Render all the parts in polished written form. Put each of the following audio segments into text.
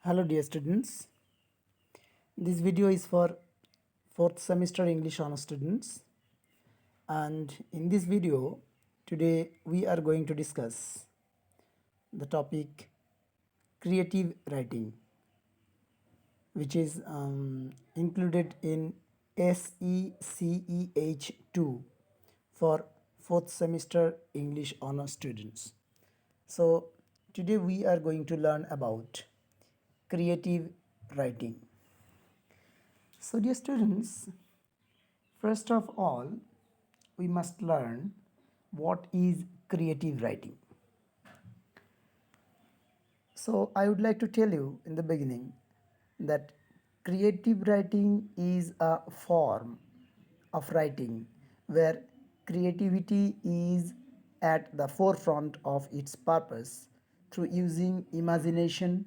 Hello dear students, this video is for 4th semester English honor students, and in this video today we are going to discuss the topic creative writing, which is included in SECEH 2 for 4th semester English honor students. So today we are going to learn about creative writing. So dear students, first of all, we must learn what is creative writing. So, I would like to tell you in the beginning that creative writing is a form of writing where creativity is at the forefront of its purpose through using imagination,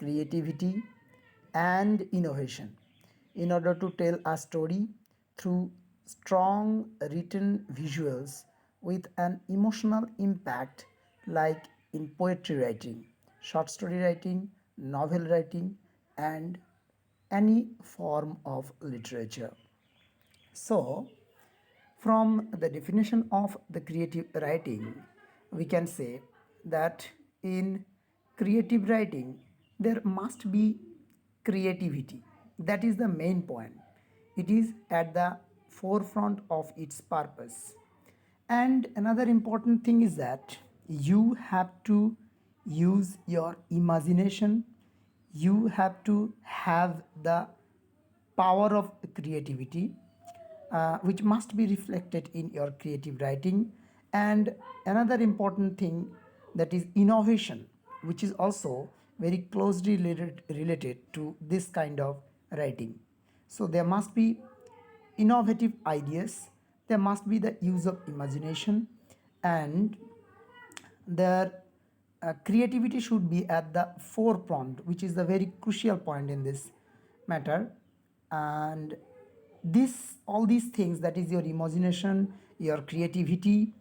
creativity, and innovation in order to tell a story through strong written visuals with an emotional impact, like in poetry writing, short story writing, novel writing, and any form of literature. So, from the definition of the creative writing, we can say that in creative writing, there must be creativity. That is the main point. It is at the forefront of its purpose. And another important thing is that you have to use your imagination, you have to have the power of creativity, which must be reflected in your creative writing. And another important thing, that is innovation, which is also very closely related to this kind of writing. So there must be innovative ideas, there must be the use of imagination, and their creativity should be at the forefront, which is the very crucial point in this matter. And this all these things, that is your imagination, your creativity,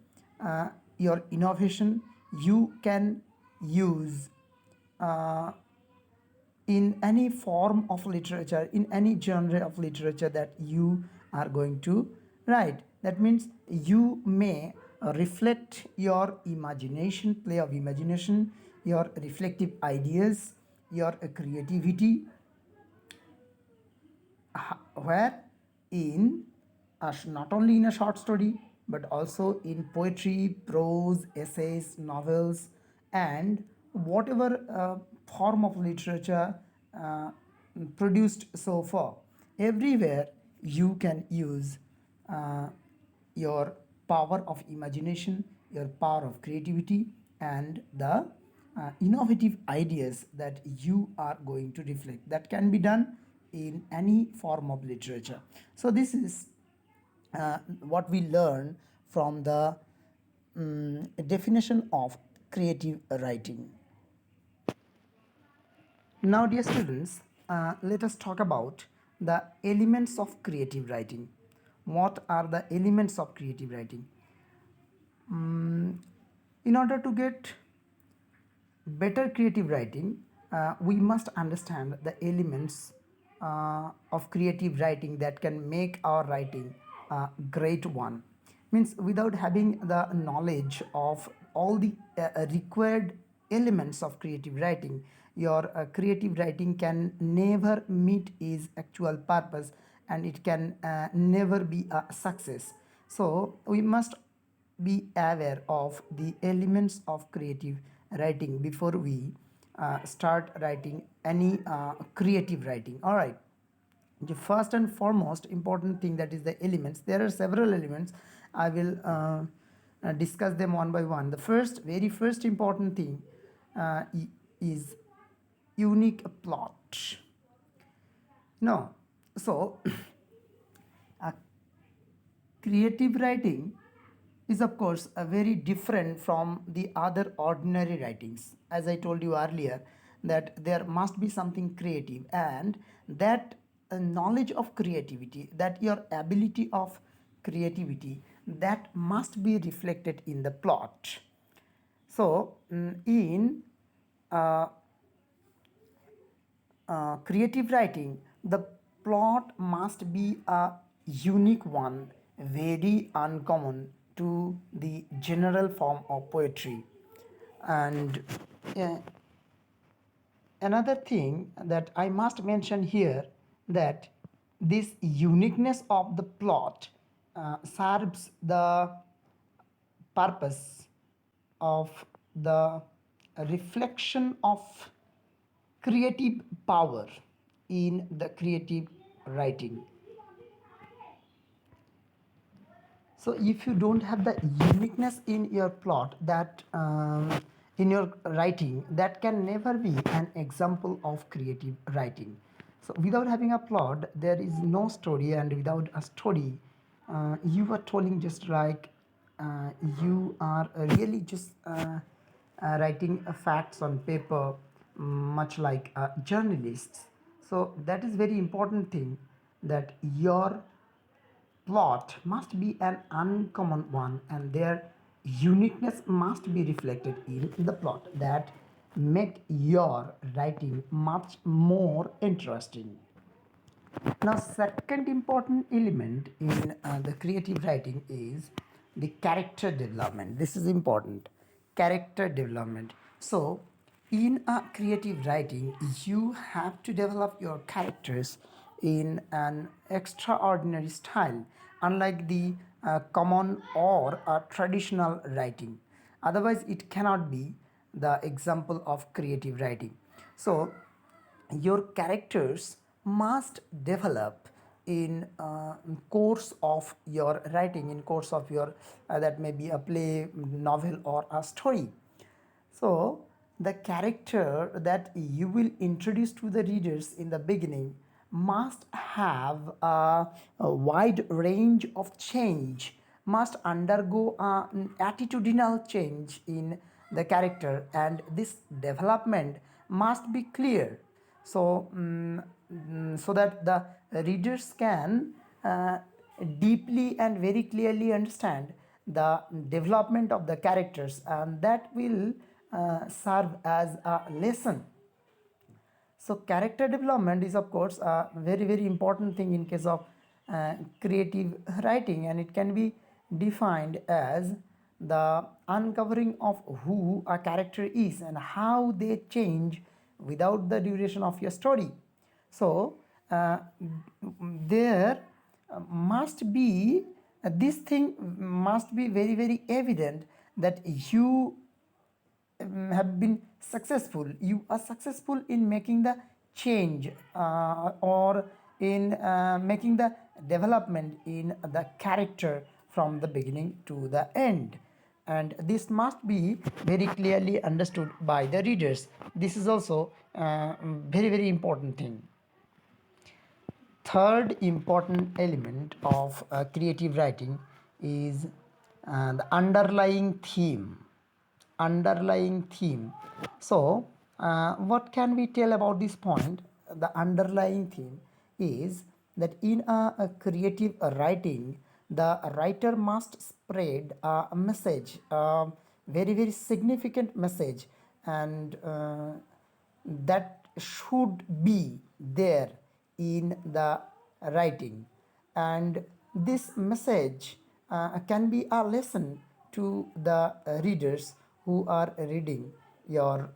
your innovation, you can use uh, in any form of literature, in any genre of literature that you are going to write. That means you may reflect your imagination, play of imagination, your reflective ideas, your creativity, where in not only in a short story but also in poetry, prose, essays, novels, and whatever form of literature uh, produced so far. Everywhere you can use uh, your power of imagination, your power of creativity, and the innovative ideas that you are going to reflect. That can be done in any form of literature. So, this is what we learn from the definition of creative writing. Now, dear students, let us talk about the elements of creative writing. What are the elements of creative writing? In order to get better creative writing, we must understand the elements of creative writing that can make our writing a great one. Means without having the knowledge of all the required elements of creative writing, your creative writing can never meet its actual purpose, and it can never be a success. So we must be aware of the elements of creative writing before we start writing any creative writing. All right, the first and foremost important thing, that is the elements. There are several elements. I will discuss them one by one. The very first important thing is unique plot. No, so creative writing is of course a very different from the other ordinary writings. As I told you earlier, that there must be something creative, and that knowledge of creativity, that your ability of creativity, that must be reflected in the plot. So in uh, creative writing, the plot must be a unique one, very uncommon to the general form of poetry. And uh, another thing that I must mention here, that this uniqueness of the plot serves the purpose of the reflection of creative power in the creative writing. So if you don't have the uniqueness in your plot, that in your writing, that can never be an example of creative writing. So without having a plot, there is no story, and without a story, you are telling just like uh, you are really just writing facts on paper, much like journalists. So that is very important thing, that your plot must be an uncommon one, and their uniqueness must be reflected in the plot, that make your writing much more interesting. Now, second important element in the creative writing is the character development. This is important. Character development. So, in a creative writing, you have to develop your characters in an extraordinary style, unlike the common or traditional writing. Otherwise, it cannot be the example of creative writing. So, your characters must develop in course of your writing, in course of your that may be a play, novel, or a story. So the character that you will introduce to the readers in the beginning must have a wide range of change, must undergo an attitudinal change in the character, and this development must be clear. So so that the readers can deeply and very clearly understand the development of the characters, and that will serve as a lesson. So character development is of course a very very important thing in case of creative writing, and it can be defined as the uncovering of who a character is and how they change without the duration of your story. So there must be this thing must be very very evident, that you have been successful, you are successful in making the change or in making the development in the character from the beginning to the end, and this must be very clearly understood by the readers. This is also very very important thing. Third important element of creative writing is the underlying theme. So what can we tell about this point? The underlying theme is that in a creative writing, the writer must spread a message, a very very significant message, and that should be there in the writing, and this message can be a lesson to the readers who are reading your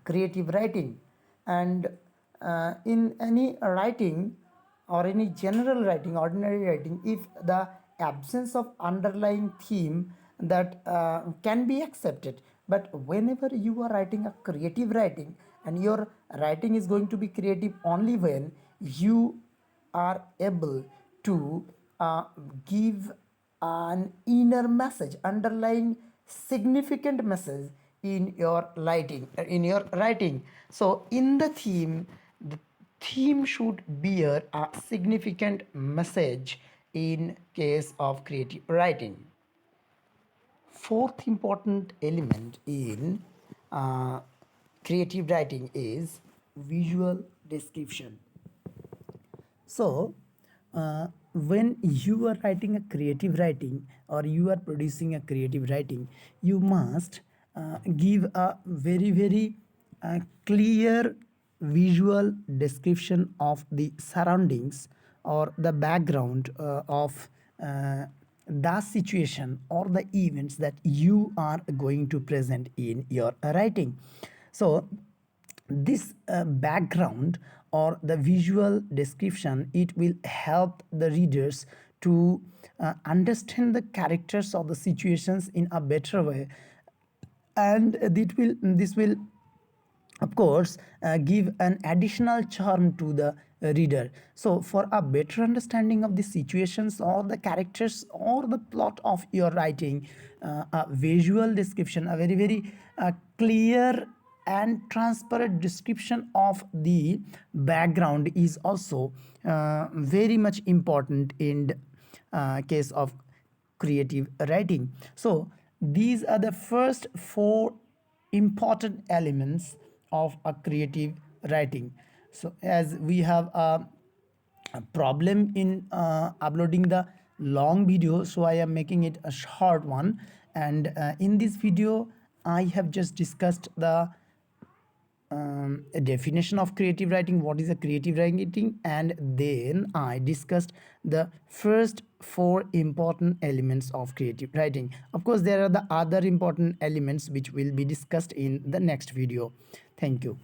creative writing. And in any writing or any general writing, ordinary writing, if the absence of underlying theme, that can be accepted. But whenever you are writing a creative writing, and your writing is going to be creative only when you are able to give an inner message, underlying significant message in your writing. So in the theme should bear a significant message in case of creative writing. Fourth important element in uh, creative writing is visual description. So, when you are writing a creative writing, or you are producing a creative writing, you must give a very, very clear visual description of the surroundings or the background of the situation or the events that you are going to present in your writing. So this background or the visual description, it will help the readers to understand the characters of the situations in a better way, and this will of course give an additional charm to the reader. So for a better understanding of the situations or the characters or the plot of your writing, a visual description, a very clear and transparent description of the background is also very much important in case of creative writing. So these are the first four important elements of a creative writing. So as we have a problem in uploading the long video, so I am making it a short one. And in this video I have just discussed the a definition of creative writing, what is a creative writing, and then I discussed the first four important elements of creative writing. Of course there are the other important elements which will be discussed in the next video. Thank you.